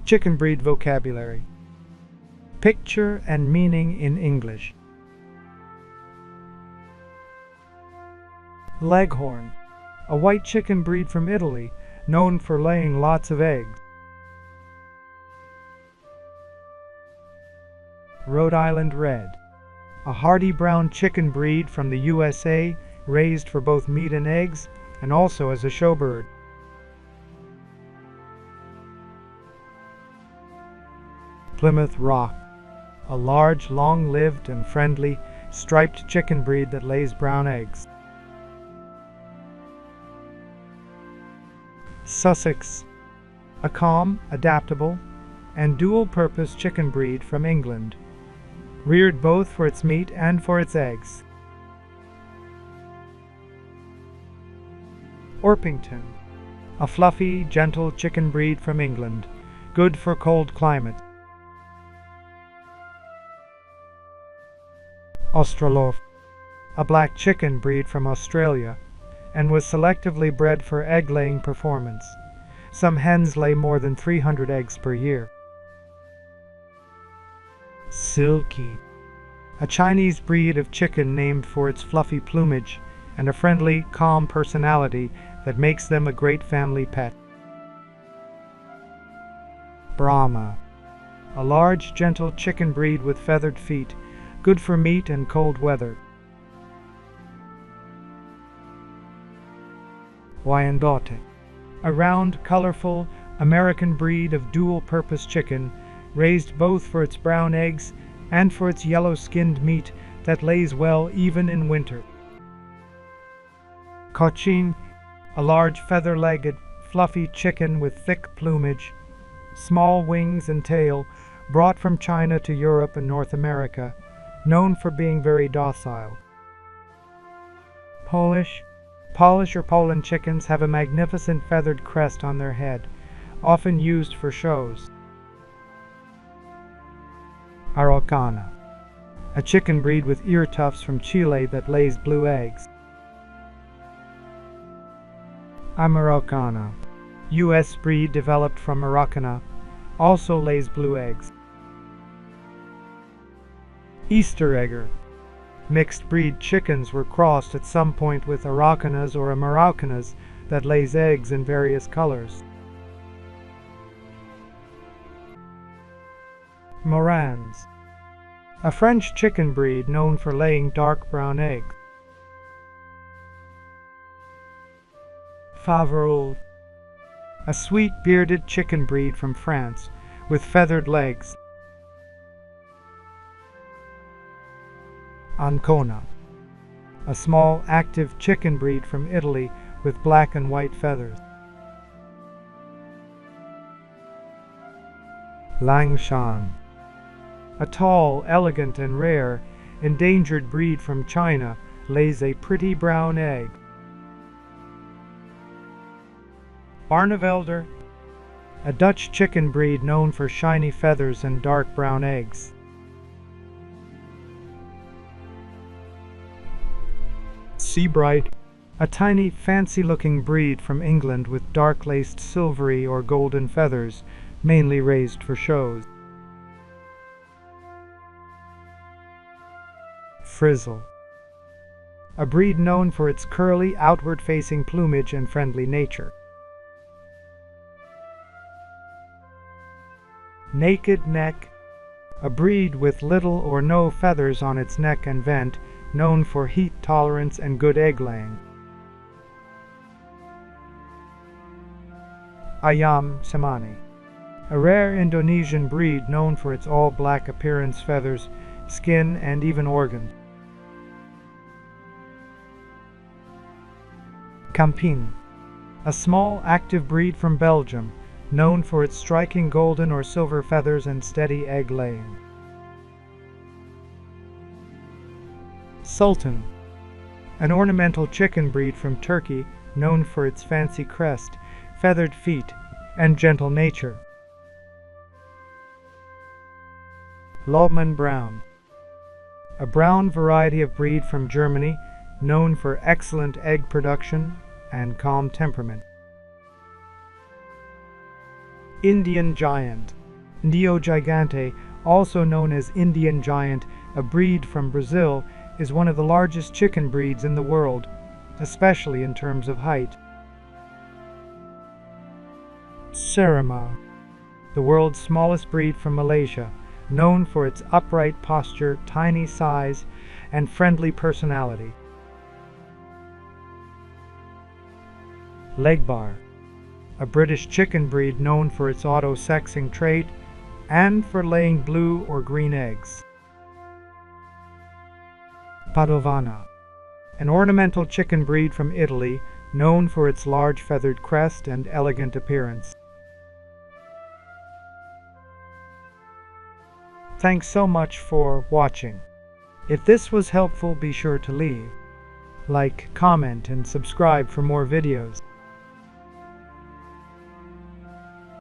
Chicken breed vocabulary. Picture and meaning in English. Leghorn, a white chicken breed from Italy, known for laying lots of eggs. Rhode Island Red, a hardy brown chicken breed from the USA, raised for both meat and eggs, and also as a showbird. Plymouth Rock, a large, long-lived and friendly striped chicken breed that lays brown eggs. Sussex, a calm, adaptable, and dual-purpose chicken breed from England, reared both for its meat and for its eggs. Orpington, a fluffy, gentle chicken breed from England, good for cold climates. Australof, a black chicken breed from Australia, and was selectively bred for egg-laying performance. Some hens lay more than 300 eggs per year. Silkie, a Chinese breed of chicken named for its fluffy plumage and a friendly, calm personality that makes them a great family pet. Brahma, a large, gentle chicken breed with feathered feet, good for meat and cold weather. Wyandotte, a round, colorful American breed of dual-purpose chicken, raised both for its brown eggs and for its yellow-skinned meat that lays well even in winter. Cochin, a large feather-legged, fluffy chicken with thick plumage, small wings and tail, brought from China to Europe and North America, known for being very docile. Polish or Poland chickens have a magnificent feathered crest on their head, often used for shows. Araucana, a chicken breed with ear tufts from Chile that lays blue eggs. Amaraucana, U.S. breed developed from Araucana, also lays blue eggs. Easter egger, mixed breed chickens were crossed at some point with Araucanas or Amaraucanas that lays eggs in various colors. Morans, a French chicken breed known for laying dark brown eggs. Faverolles, a sweet bearded chicken breed from France with feathered legs. Ancona, a small active chicken breed from Italy with black and white feathers. Langshan, a tall, elegant and rare, endangered breed from China, lays a pretty brown egg. Barnevelder, a Dutch chicken breed known for shiny feathers and dark brown eggs. Seabright, a tiny, fancy-looking breed from England with dark-laced silvery or golden feathers, mainly raised for shows. Frizzle, a breed known for its curly, outward-facing plumage and friendly nature. Naked Neck, a breed with little or no feathers on its neck and vent, known for heat tolerance and good egg-laying. Ayam Cemani, a rare Indonesian breed known for its all-black appearance, feathers, skin, and even organs. Campine, a small, active breed from Belgium, known for its striking golden or silver feathers and steady egg-laying. Sultan, an ornamental chicken breed from Turkey, known for its fancy crest, feathered feet, and gentle nature. Lobman Brown, a brown variety of breed from Germany, known for excellent egg production and calm temperament. Indian Giant, Neo Gigante, also known as Indian Giant, a breed from Brazil, is one of the largest chicken breeds in the world, especially in terms of height. Serama, the world's smallest breed from Malaysia, known for its upright posture, tiny size, and friendly personality. Legbar, a British chicken breed known for its auto-sexing trait and for laying blue or green eggs. Padovana, an ornamental chicken breed from Italy known for its large feathered crest and elegant appearance. Thanks so much for watching. If this was helpful, be sure to leave, like, comment, and subscribe for more videos.